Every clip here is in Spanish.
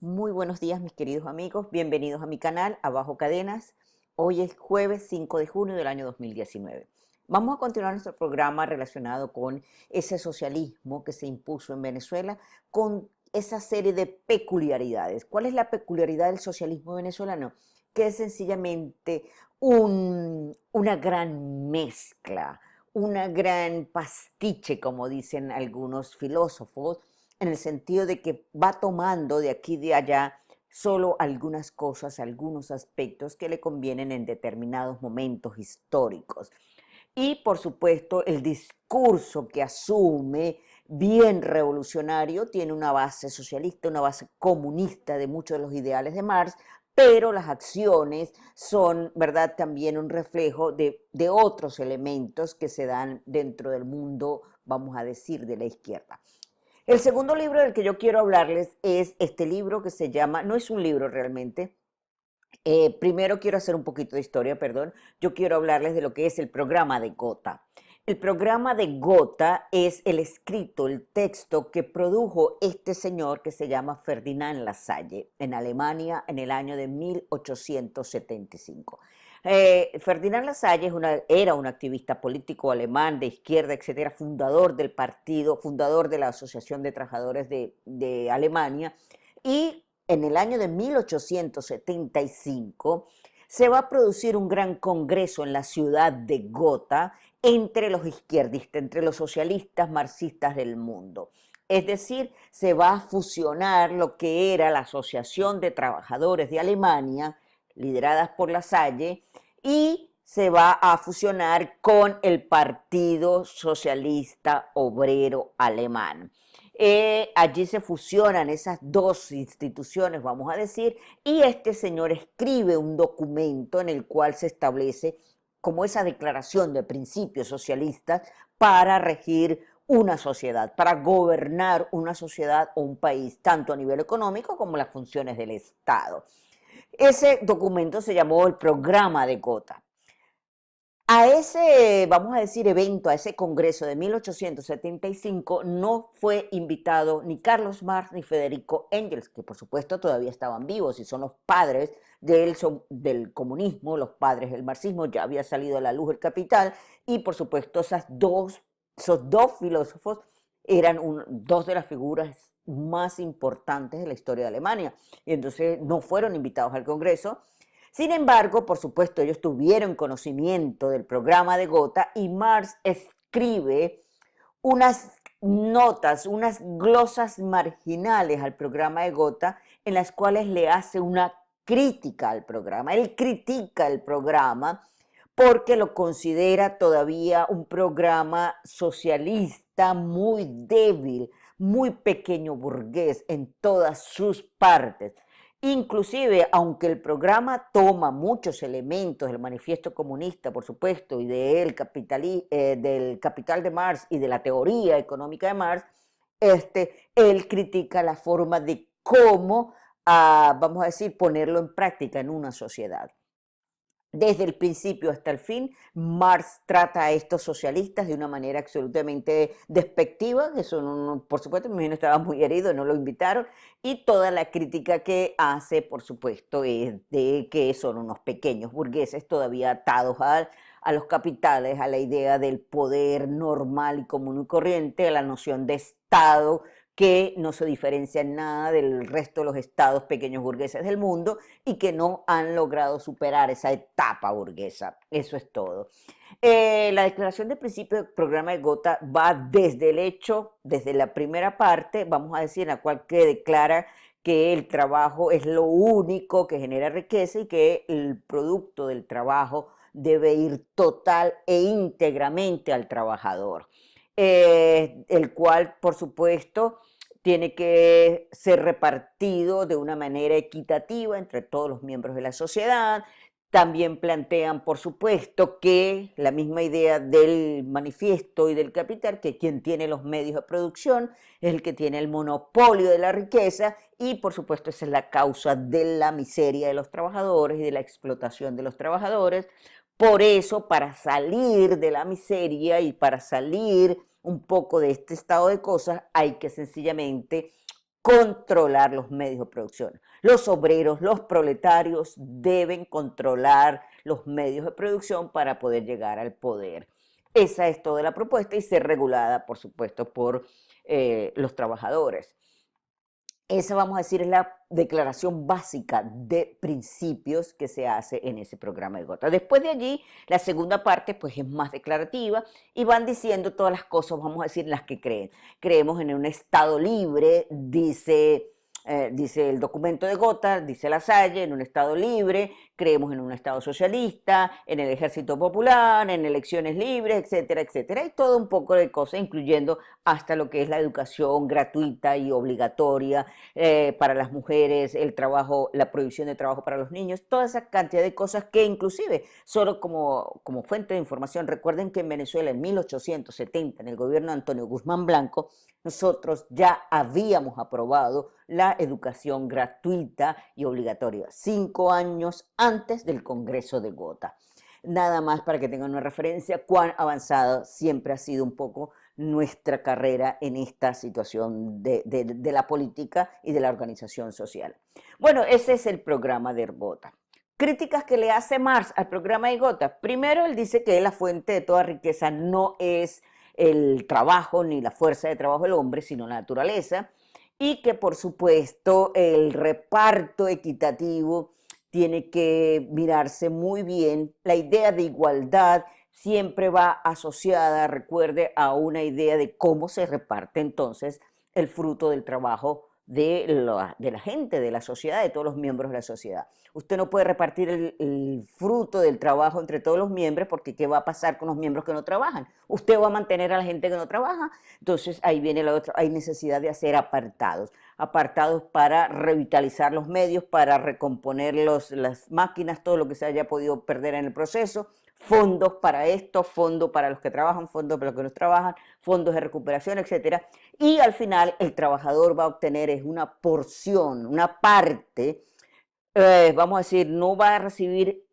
Muy buenos días, mis queridos amigos. Bienvenidos a mi canal Abajo Cadenas. Hoy es jueves 5 de junio del año 2019. Vamos a continuar nuestro programa relacionado con ese socialismo que se impuso en Venezuela con esa serie de peculiaridades. ¿Cuál es la peculiaridad del socialismo venezolano? Que es sencillamente una gran mezcla, una gran pastiche, como dicen algunos filósofos, en el sentido de que va tomando de aquí y de allá solo algunas cosas, algunos aspectos que le convienen en determinados momentos históricos. Y por supuesto el discurso que asume, bien revolucionario, tiene una base socialista, una base comunista de muchos de los ideales de Marx, pero las acciones son, ¿verdad?, también un reflejo de otros elementos que se dan dentro del mundo, vamos a decir, de la izquierda. El segundo libro del que yo quiero hablarles es este libro que se llama, no es un libro realmente, primero quiero hacer un poquito de historia, perdón, yo quiero hablarles de lo que es el programa de Gotha. El programa de Gotha es el escrito, el texto que produjo este señor que se llama Ferdinand Lasalle en Alemania en el año de 1875. Ferdinand Lasalle era un activista político alemán de izquierda, etcétera, fundador del partido, fundador de la Asociación de Trabajadores de Alemania, y en el año de 1875 se va a producir un gran congreso en la ciudad de Gotha entre los izquierdistas, entre los socialistas marxistas del mundo. Es decir, se va a fusionar lo que era la Asociación de Trabajadores de Alemania, lideradas por Lasalle, y se va a fusionar con el Partido Socialista Obrero Alemán. Allí se fusionan esas dos instituciones, vamos a decir, y este señor escribe un documento en el cual se establece como esa declaración de principios socialistas para regir una sociedad, para gobernar una sociedad o un país, tanto a nivel económico como las funciones del Estado. Ese documento se llamó el Programa de Gotha. A ese, vamos a decir, evento, a ese congreso de 1875, no fue invitado ni Carlos Marx ni Federico Engels, que por supuesto todavía estaban vivos y son los padres del comunismo, los padres del marxismo. Ya había salido a la luz el Capital, y por supuesto esos dos filósofos eran dos de las figuras más importantes de la historia de Alemania, y entonces no fueron invitados al congreso. Sin embargo, por supuesto, ellos tuvieron conocimiento del programa de Gotha, y Marx escribe unas notas, unas glosas marginales al programa de Gotha, en las cuales le hace una crítica al programa. Él critica el programa porque lo considera todavía un programa socialista muy débil, muy pequeño burgués en todas sus partes. Inclusive, aunque el programa toma muchos elementos del manifiesto comunista, por supuesto, y del capital de Marx y de la teoría económica de Marx, él critica la forma de cómo, vamos a decir, ponerlo en práctica en una sociedad. Desde el principio hasta el fin, Marx trata a estos socialistas de una manera absolutamente despectiva, que son, por supuesto, mi imagino estaba muy herido, no lo invitaron, y toda la crítica que hace, por supuesto, es de que son unos pequeños burgueses todavía atados a los capitales, a la idea del poder normal y común y corriente, a la noción de Estado, que no se diferencia en nada del resto de los estados pequeños burgueses del mundo, y que no han logrado superar esa etapa burguesa. Eso es todo. La declaración de principio del programa de Gotha va desde el hecho, desde la primera parte, vamos a decir, en la cual que declara que el trabajo es lo único que genera riqueza y que el producto del trabajo debe ir total e íntegramente al trabajador, el cual, por supuesto, tiene que ser repartido de una manera equitativa entre todos los miembros de la sociedad. También plantean, por supuesto, que la misma idea del manifiesto y del capital, que quien tiene los medios de producción es el que tiene el monopolio de la riqueza, y por supuesto esa es la causa de la miseria de los trabajadores y de la explotación de los trabajadores. Por eso, para salir de la miseria y para salir un poco de este estado de cosas, hay que sencillamente controlar los medios de producción. Los obreros, los proletarios deben controlar los medios de producción para poder llegar al poder. Esa es toda la propuesta y ser regulada, por supuesto, por los trabajadores. Esa, vamos a decir, es la declaración básica de principios que se hace en ese programa de Gotha. Después de allí, la segunda parte pues es más declarativa y van diciendo todas las cosas, vamos a decir, las que creen. Creemos en un Estado libre, dice el documento de Gotha, dice Lasalle, en un Estado libre, creemos en un Estado socialista, en el ejército popular, en elecciones libres, etcétera, etcétera, y todo un poco de cosas, incluyendo hasta lo que es la educación gratuita y obligatoria para las mujeres, el trabajo, la prohibición de trabajo para los niños, toda esa cantidad de cosas que inclusive, solo como fuente de información, recuerden que en Venezuela en 1870, en el gobierno de Antonio Guzmán Blanco, nosotros ya habíamos aprobado la educación gratuita y obligatoria, 5 años antes del Congreso de Gotha. Nada más para que tengan una referencia cuán avanzada siempre ha sido un poco nuestra carrera en esta situación de la política y de la organización social. Bueno, ese es el programa de Gotha. Críticas que le hace Marx al programa de Gotha. Primero, él dice que la fuente de toda riqueza no es el trabajo ni la fuerza de trabajo del hombre, sino la naturaleza, y que por supuesto el reparto equitativo tiene que mirarse muy bien. La idea de igualdad siempre va asociada, recuerde, a una idea de cómo se reparte entonces el fruto del trabajo de la gente, de la sociedad, de todos los miembros de la sociedad. Usted no puede repartir el fruto del trabajo entre todos los miembros porque ¿qué va a pasar con los miembros que no trabajan? Usted va a mantener a la gente que no trabaja, entonces ahí viene la otra, hay necesidad de hacer apartados para revitalizar los medios, para recomponer las máquinas, todo lo que se haya podido perder en el proceso, fondos para esto, fondos para los que trabajan, fondos para los que no trabajan, fondos de recuperación, etcétera. Y al final el trabajador va a obtener es una porción, una parte, vamos a decir, no va a recibir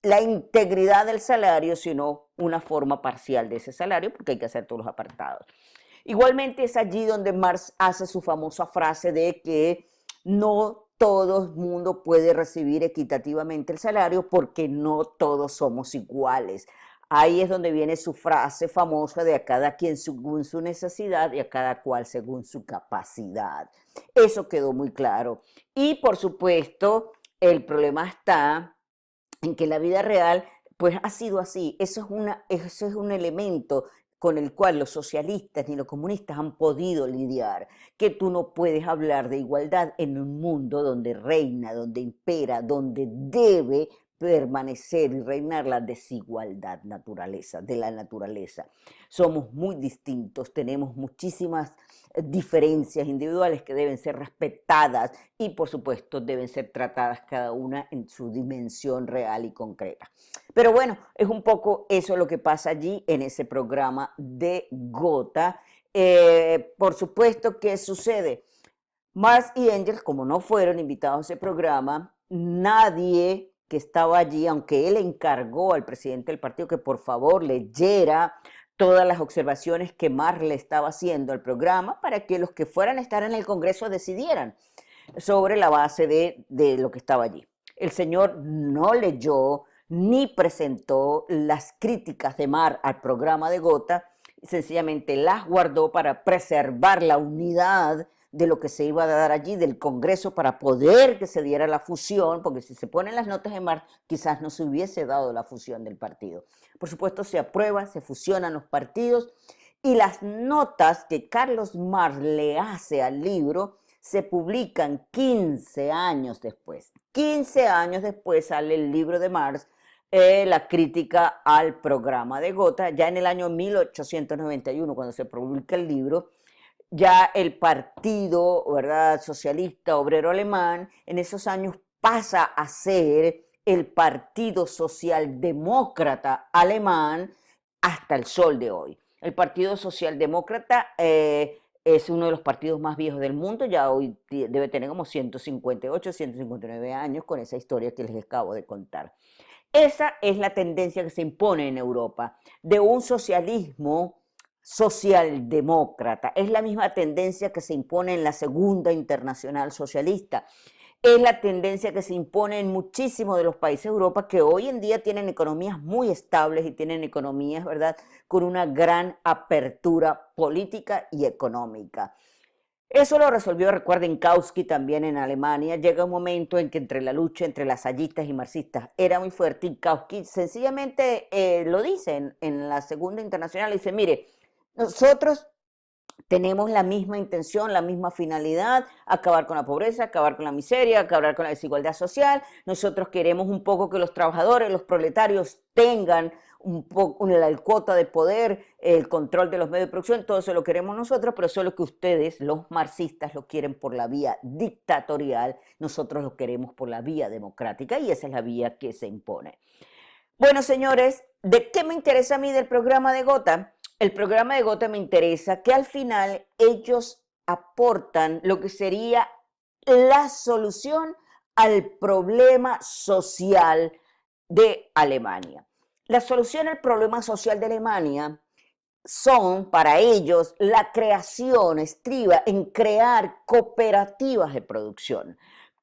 la integridad del salario, sino una forma parcial de ese salario, porque hay que hacer todos los apartados. Igualmente es allí donde Marx hace su famosa frase de que no todo el mundo puede recibir equitativamente el salario porque no todos somos iguales. Ahí es donde viene su frase famosa de a cada quien según su necesidad y a cada cual según su capacidad. Eso quedó muy claro. Y por supuesto, el problema está en que la vida real pues ha sido así. Eso es un elemento con el cual los socialistas ni los comunistas han podido lidiar, que tú no puedes hablar de igualdad en un mundo donde reina, donde impera, donde debe permanecer y reinar la desigualdad de la naturaleza. Somos muy distintos, tenemos muchísimas diferencias individuales que deben ser respetadas y por supuesto deben ser tratadas cada una en su dimensión real y concreta. Pero bueno, es un poco eso lo que pasa allí en ese programa de Gotha. Por supuesto, ¿qué sucede? Marx y Engels, como no fueron invitados a ese programa, nadie que estaba allí, aunque él encargó al presidente del partido que por favor leyera todas las observaciones que Marx le estaba haciendo al programa para que los que fueran a estar en el Congreso decidieran sobre la base de lo que estaba allí. El señor no leyó ni presentó las críticas de Marx al programa de Gotha, sencillamente las guardó para preservar la unidad de lo que se iba a dar allí, del Congreso, para poder que se diera la fusión, porque si se ponen las notas de Marx, quizás no se hubiese dado la fusión del partido. Por supuesto, se aprueba, se fusionan los partidos, y las notas que Carlos Marx le hace al libro se publican 15 años después. 15 años después sale el libro de Marx, la crítica al programa de Gotha, ya en el año 1891, cuando se publica el libro. Ya el partido, ¿verdad?, socialista obrero alemán, en esos años pasa a ser el Partido Socialdemócrata Alemán hasta el sol de hoy. El Partido Socialdemócrata es uno de los partidos más viejos del mundo, ya hoy debe tener como 158, 159 años con esa historia que les acabo de contar. Esa es la tendencia que se impone en Europa, de un socialismo socialdemócrata. Es la misma tendencia que se impone en la Segunda Internacional Socialista. Es la tendencia que se impone en muchísimos de los países de Europa que hoy en día tienen economías muy estables y tienen economías, ¿verdad?, con una gran apertura política y económica. Eso lo resolvió, recuerden, Kautsky también en Alemania. Llega un momento en que entre la lucha entre lasallistas y marxistas era muy fuerte y Kautsky sencillamente lo dice en la Segunda Internacional, dice, mire, nosotros tenemos la misma intención, la misma finalidad, acabar con la pobreza, acabar con la miseria, acabar con la desigualdad social. Nosotros queremos un poco que los trabajadores, los proletarios tengan un poco la cuota de poder, el control de los medios de producción, todo eso lo queremos nosotros, pero solo que ustedes, los marxistas, lo quieren por la vía dictatorial, nosotros lo queremos por la vía democrática y esa es la vía que se impone. Bueno, señores, ¿de qué me interesa a mí del programa de Gotha? El programa de Gotha me interesa que al final ellos aportan lo que sería la solución al problema social de Alemania. La solución al problema social de Alemania son para ellos la creación, estriba en crear cooperativas de producción.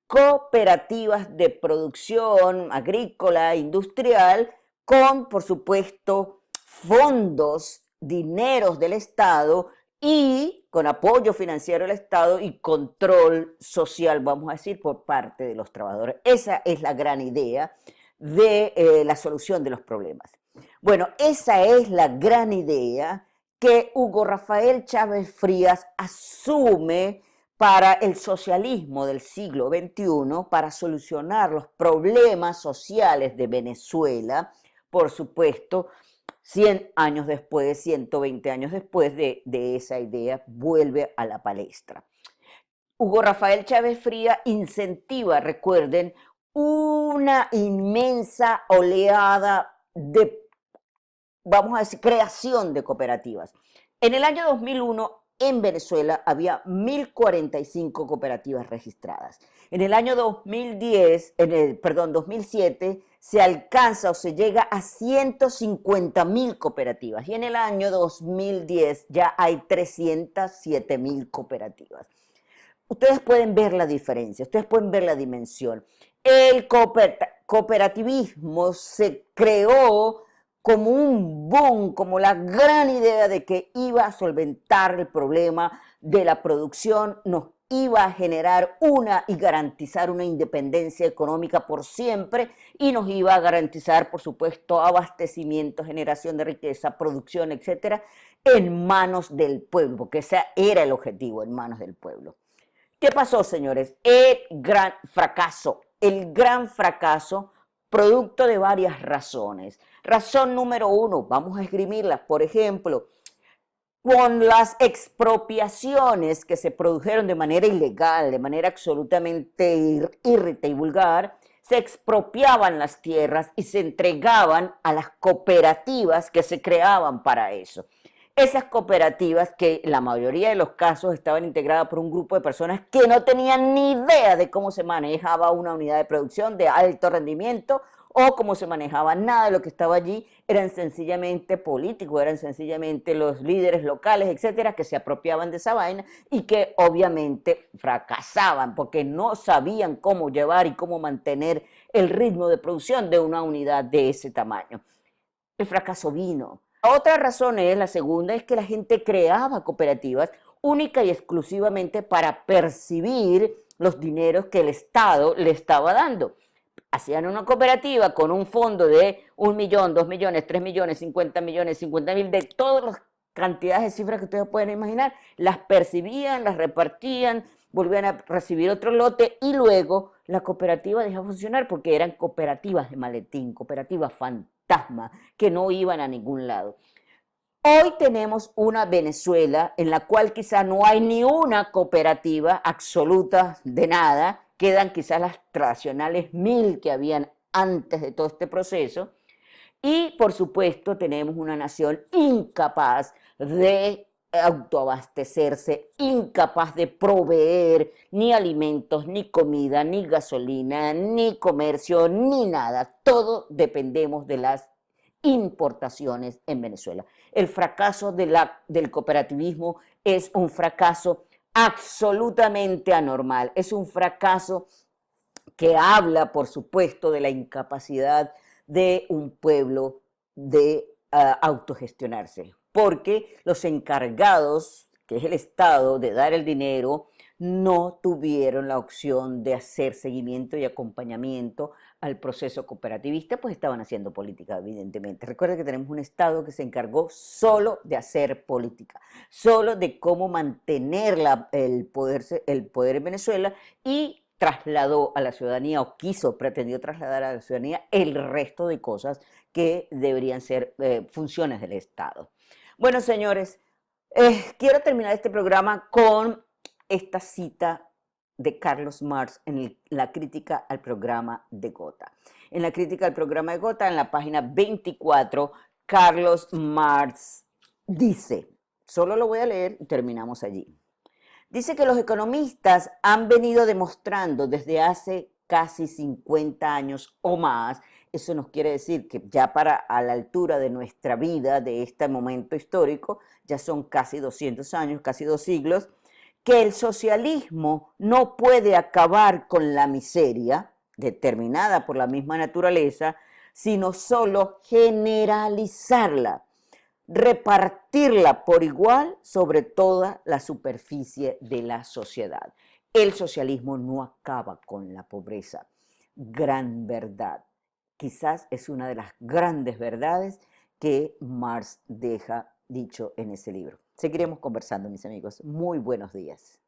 Cooperativas de producción agrícola, industrial, con, por supuesto, fondos, dineros del Estado y con apoyo financiero del Estado y control social, vamos a decir, por parte de los trabajadores. Esa es la gran idea de la solución de los problemas. Bueno, esa es la gran idea que Hugo Rafael Chávez Frías asume para el socialismo del siglo XXI, para solucionar los problemas sociales de Venezuela, por supuesto, 100 años después, 120 años después de esa idea, vuelve a la palestra. Hugo Rafael Chávez Frías incentiva, recuerden, una inmensa oleada de, vamos a decir, creación de cooperativas. En el año 2001, en Venezuela, había 1.045 cooperativas registradas. En el año 2007, se alcanza o se llega a 150.000 cooperativas. Y en el año 2010 ya hay 307.000 cooperativas. Ustedes pueden ver la diferencia, ustedes pueden ver la dimensión. El cooperativismo se creó como un boom, como la gran idea de que iba a solventar el problema de la producción, nos iba a generar y garantizar una independencia económica por siempre y nos iba a garantizar, por supuesto, abastecimiento, generación de riqueza, producción, etcétera, en manos del pueblo, porque ese era el objetivo, en manos del pueblo. ¿Qué pasó, señores? El gran fracaso, producto de varias razones. Razón número 1, vamos a esgrimirlas, por ejemplo, con las expropiaciones que se produjeron de manera ilegal, de manera absolutamente írrita y vulgar, se expropiaban las tierras y se entregaban a las cooperativas que se creaban para eso. Esas cooperativas, que en la mayoría de los casos estaban integradas por un grupo de personas que no tenían ni idea de cómo se manejaba una unidad de producción de alto rendimiento o cómo se manejaba nada de lo que estaba allí, eran sencillamente políticos, eran sencillamente los líderes locales, etcétera, que se apropiaban de esa vaina y que obviamente fracasaban porque no sabían cómo llevar y cómo mantener el ritmo de producción de una unidad de ese tamaño. El fracaso vino. Otra razón la segunda, es que la gente creaba cooperativas única y exclusivamente para percibir los dineros que el Estado le estaba dando. Hacían una cooperativa con un fondo de 1 millón, 2 millones, 3 millones, 50 millones, 50.000, de todas las cantidades de cifras que ustedes pueden imaginar, las percibían, las repartían, volvían a recibir otro lote y luego la cooperativa dejaba de funcionar porque eran cooperativas de maletín, cooperativas fantasma, que no iban a ningún lado. Hoy tenemos una Venezuela en la cual quizá no hay ni una cooperativa absoluta de nada, quedan quizás las tradicionales 1.000 que habían antes de todo este proceso, y por supuesto tenemos una nación incapaz de autoabastecerse, incapaz de proveer ni alimentos, ni comida, ni gasolina, ni comercio, ni nada. Todo dependemos de las importaciones en Venezuela. El fracaso del cooperativismo es un fracaso absolutamente anormal, es un fracaso que habla, por supuesto, de la incapacidad de un pueblo de autogestionarse, porque los encargados, que es el Estado, de dar el dinero, no tuvieron la opción de hacer seguimiento y acompañamiento al proceso cooperativista, pues estaban haciendo política, evidentemente. Recuerda que tenemos un Estado que se encargó solo de hacer política, solo de cómo mantener el poder en Venezuela, y trasladó a la ciudadanía, o pretendió trasladar a la ciudadanía el resto de cosas que deberían ser funciones del Estado. Bueno, señores, quiero terminar este programa con esta cita de Carlos Marx en la crítica al programa de Gotha. En la crítica al programa de Gotha, en la página 24, Carlos Marx dice, solo lo voy a leer y terminamos allí. Dice que los economistas han venido demostrando desde hace casi 50 años o más, eso nos quiere decir que ya a la altura de nuestra vida, de este momento histórico, ya son casi 200 años, casi 2 siglos, que el socialismo no puede acabar con la miseria determinada por la misma naturaleza, sino solo generalizarla, repartirla por igual sobre toda la superficie de la sociedad. El socialismo no acaba con la pobreza. Gran verdad. Quizás es una de las grandes verdades que Marx deja dicho en ese libro. Seguiremos conversando, mis amigos. Muy buenos días.